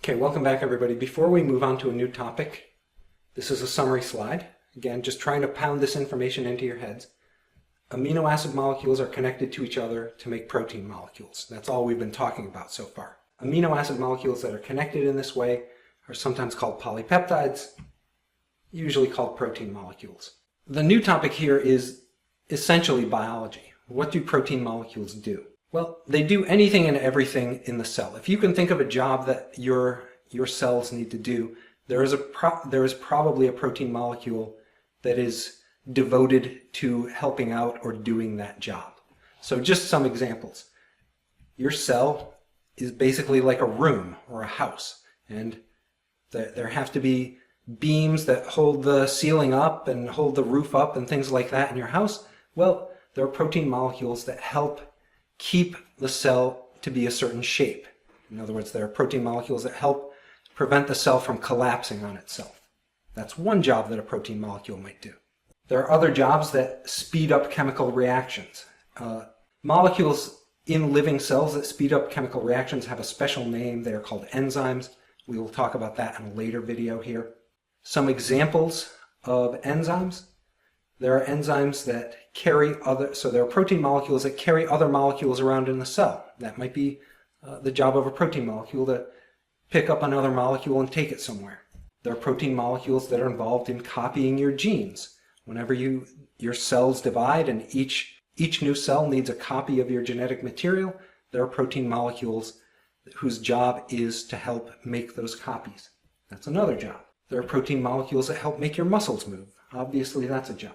Okay, welcome back everybody. Before we move on to a new topic, this is a summary slide. Again, just trying to pound this information into your heads. Amino acid molecules are connected to each other to make protein molecules. That's all we've been talking about so far. Amino acid molecules that are connected in this way are sometimes called polypeptides, usually called protein molecules. The new topic here is essentially biology. What do protein molecules do? Well, they do anything and everything in the cell. If you can think of a job that your cells need to do, there is probably a protein molecule that is devoted to helping out or doing that job. So just some examples. Your cell is basically like a room or a house, and there have to be beams that hold the ceiling up and hold the roof up and things like that in your house. Well, there are protein molecules that help keep the cell to be a certain shape. In other words, there are protein molecules that help prevent the cell from collapsing on itself. That's one job that a protein molecule might do. There are other jobs that speed up chemical reactions. Molecules in living cells that speed up chemical reactions have a special name. They are called enzymes. We will talk about that in a later video here. Some examples of enzymes. There are enzymes that carry there are protein molecules that carry other molecules around in the cell. That might be the job of a protein molecule, to pick up another molecule and take it somewhere. There are protein molecules that are involved in copying your genes. Whenever your cells divide and each new cell needs a copy of your genetic material, there are protein molecules whose job is to help make those copies. That's another job. There are protein molecules that help make your muscles move. Obviously, that's a job.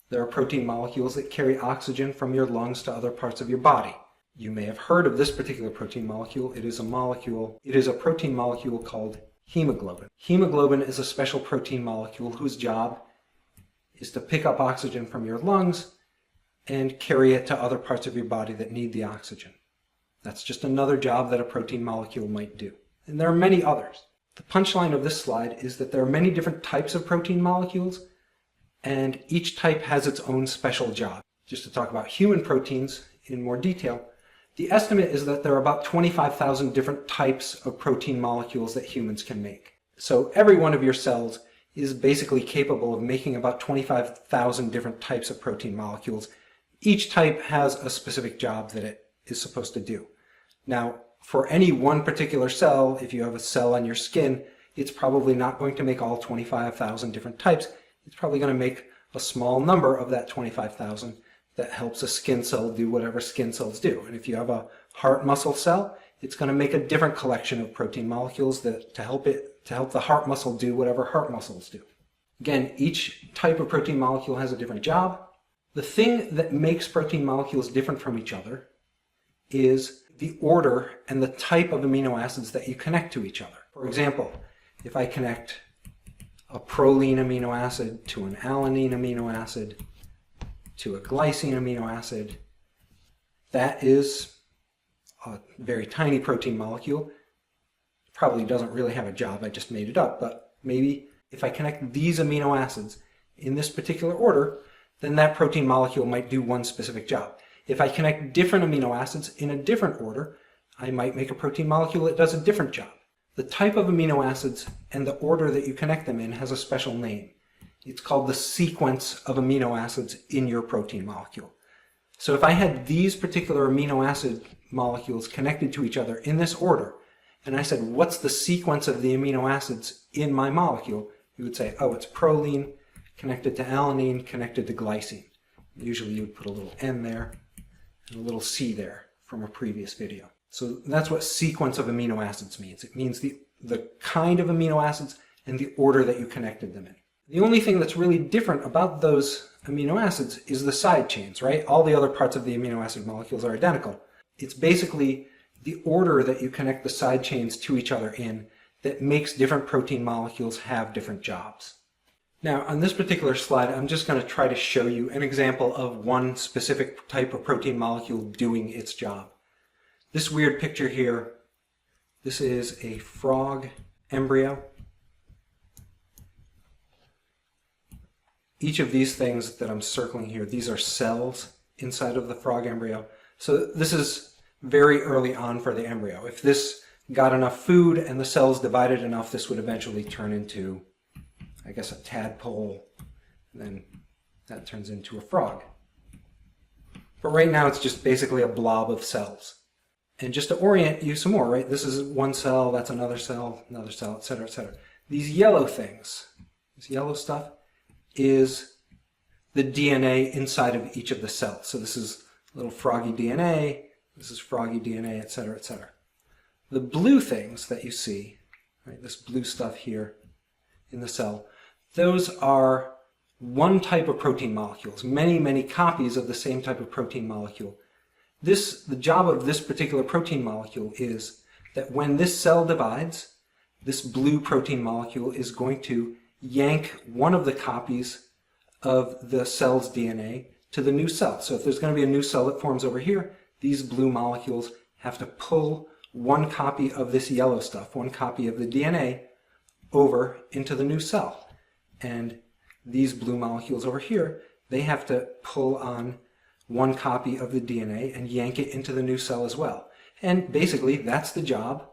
There are protein molecules that carry oxygen from your lungs to other parts of your body. You may have heard of this particular protein molecule. It is a protein molecule called hemoglobin. Hemoglobin is a special protein molecule whose job is to pick up oxygen from your lungs and carry it to other parts of your body that need the oxygen. That's just another job that a protein molecule might do. And there are many others. The punchline of this slide is that there are many different types of protein molecules, and each type has its own special job. Just to talk about human proteins in more detail, the estimate is that there are about 25,000 different types of protein molecules that humans can make. So every one of your cells is basically capable of making about 25,000 different types of protein molecules. Each type has a specific job that it is supposed to do. Now, for any one particular cell, if you have a cell on your skin, it's probably not going to make all 25,000 different types. It's probably going to make a small number of that 25,000 that helps a skin cell do whatever skin cells do. And if you have a heart muscle cell, it's going to make a different collection of protein molecules to help the heart muscle do whatever heart muscles do. Again, each type of protein molecule has a different job. The thing that makes protein molecules different from each other is the order and the type of amino acids that you connect to each other. For example, if I connect a proline amino acid to an alanine amino acid to a glycine amino acid, that is a very tiny protein molecule. Probably doesn't really have a job, I just made it up, but maybe if I connect these amino acids in this particular order, then that protein molecule might do one specific job. If I connect different amino acids in a different order, I might make a protein molecule that does a different job. The type of amino acids and the order that you connect them in has a special name. It's called the sequence of amino acids in your protein molecule. So if I had these particular amino acid molecules connected to each other in this order, and I said, what's the sequence of the amino acids in my molecule? You would say, oh, it's proline connected to alanine connected to glycine. Usually you would put a little N there and a little C there from a previous video. So that's what sequence of amino acids means. It means the kind of amino acids and the order that you connected them in. The only thing that's really different about those amino acids is the side chains, right? All the other parts of the amino acid molecules are identical. It's basically the order that you connect the side chains to each other in that makes different protein molecules have different jobs. Now, on this particular slide, I'm just going to try to show you an example of one specific type of protein molecule doing its job. This weird picture here, this is a frog embryo. Each of these things that I'm circling here, these are cells inside of the frog embryo. So this is very early on for the embryo. If this got enough food and the cells divided enough, this would eventually turn into, I guess, a tadpole. And then that turns into a frog. But right now it's just basically a blob of cells. And just to orient you some more, right? This is one cell, that's another cell, etc., etc. These yellow things, this yellow stuff, is the DNA inside of each of the cells. So this is little froggy DNA, this is froggy DNA, etc., etc. The blue things that you see, right, this blue stuff here in the cell, those are one type of protein molecules, many, many copies of the same type of protein molecule. The job of this particular protein molecule is that when this cell divides, this blue protein molecule is going to yank one of the copies of the cell's DNA to the new cell. So if there's going to be a new cell that forms over here, these blue molecules have to pull one copy of this yellow stuff, one copy of the DNA, over into the new cell. And these blue molecules over here, they have to pull on one copy of the DNA and yank it into the new cell as well. And basically, that's the job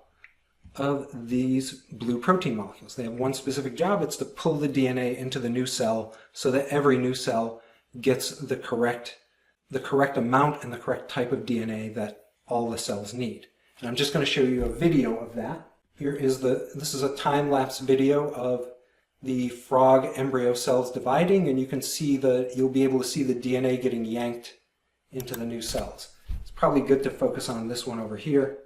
of these blue protein molecules. They have one specific job. It's to pull the DNA into the new cell so that every new cell gets the correct amount and the correct type of DNA that all the cells need. And I'm just going to show you a video of that. This is a time-lapse video of the frog embryo cells dividing, and you can see you'll be able to see the DNA getting yanked into the new cells. It's probably good to focus on this one over here.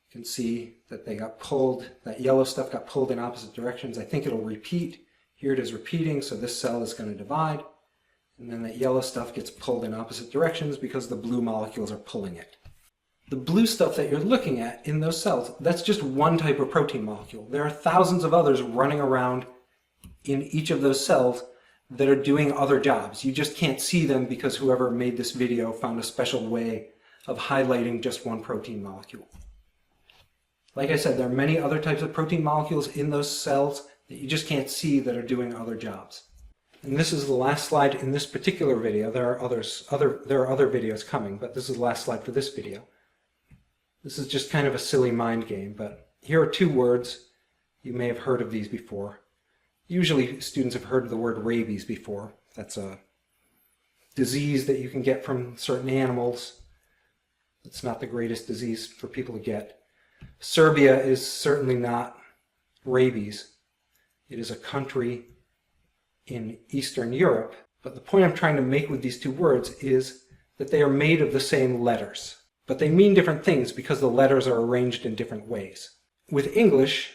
You can see that they got pulled, that yellow stuff got pulled in opposite directions. I think it'll repeat. Here it is repeating, so this cell is going to divide. And then that yellow stuff gets pulled in opposite directions because the blue molecules are pulling it. The blue stuff that you're looking at in those cells, that's just one type of protein molecule. There are thousands of others running around in each of those cells that are doing other jobs. You just can't see them because whoever made this video found a special way of highlighting just one protein molecule. Like I said, there are many other types of protein molecules in those cells that you just can't see that are doing other jobs. And this is the last slide in this particular video. There are other videos coming, but this is the last slide for this video. This is just kind of a silly mind game, but here are two words. You may have heard of these before. Usually students have heard of the word rabies before. That's a disease that you can get from certain animals. It's not the greatest disease for people to get. Serbia is certainly not rabies. It is a country in Eastern Europe. But the point I'm trying to make with these two words is that they are made of the same letters. But they mean different things because the letters are arranged in different ways. With English,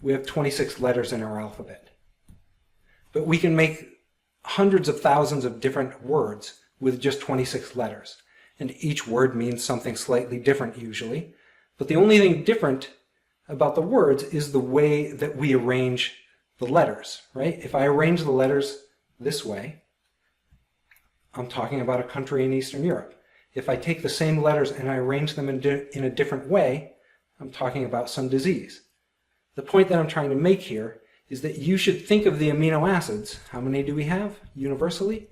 we have 26 letters in our alphabet. But we can make hundreds of thousands of different words with just 26 letters. And each word means something slightly different usually. But the only thing different about the words is the way that we arrange the letters, right? If I arrange the letters this way, I'm talking about a country in Eastern Europe. If I take the same letters and I arrange them in a different way, I'm talking about some disease. The point that I'm trying to make here is that you should think of the amino acids. How many do we have universally?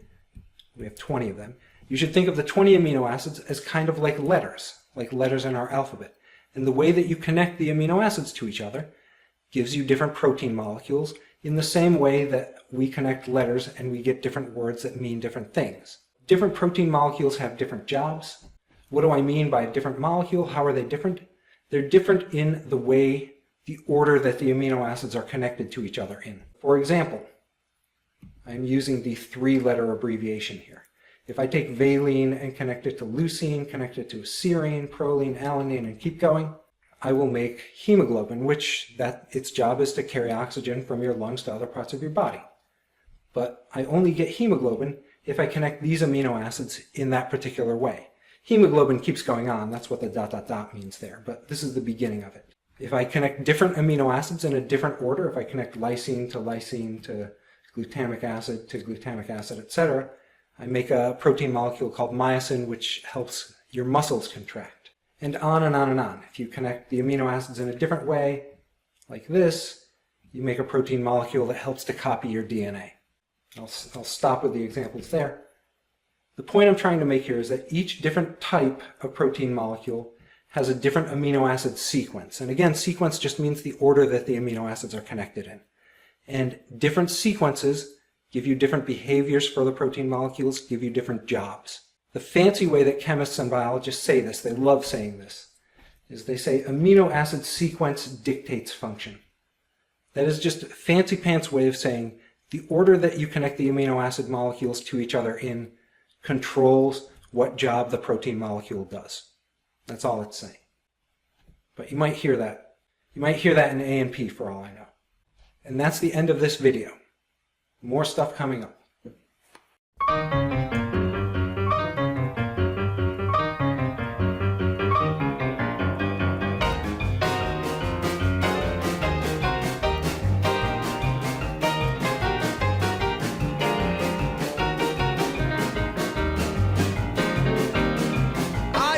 We have 20 of them. You should think of the 20 amino acids as kind of like letters in our alphabet. And the way that you connect the amino acids to each other gives you different protein molecules in the same way that we connect letters and we get different words that mean different things. Different protein molecules have different jobs. What do I mean by a different molecule? How are they different? They're different in the order that the amino acids are connected to each other in. For example, I'm using the 3-letter abbreviation here. If I take valine and connect it to leucine, connect it to serine, proline, alanine, and keep going, I will make hemoglobin, its job is to carry oxygen from your lungs to other parts of your body. But I only get hemoglobin if I connect these amino acids in that particular way. Hemoglobin keeps going on, that's what the ... means there, but this is the beginning of it. If I connect different amino acids in a different order, if I connect lysine to glutamic acid, etc., I make a protein molecule called myosin, which helps your muscles contract. And on and on and on. If you connect the amino acids in a different way, like this, you make a protein molecule that helps to copy your DNA. I'll stop with the examples there. The point I'm trying to make here is that each different type of protein molecule has a different amino acid sequence. And again, sequence just means the order that the amino acids are connected in. And different sequences give you different behaviors for the protein molecules, give you different jobs. The fancy way that chemists and biologists say this, they love saying this, is they say amino acid sequence dictates function. That is just a fancy pants way of saying the order that you connect the amino acid molecules to each other in controls what job the protein molecule does. That's all it's saying. But you might hear that. You might hear that in A&P for all I know. And that's the end of this video. More stuff coming up.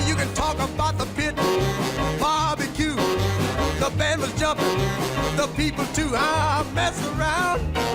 You can talk about the pit, barbecue, the band was jumping, the people too, I mess around.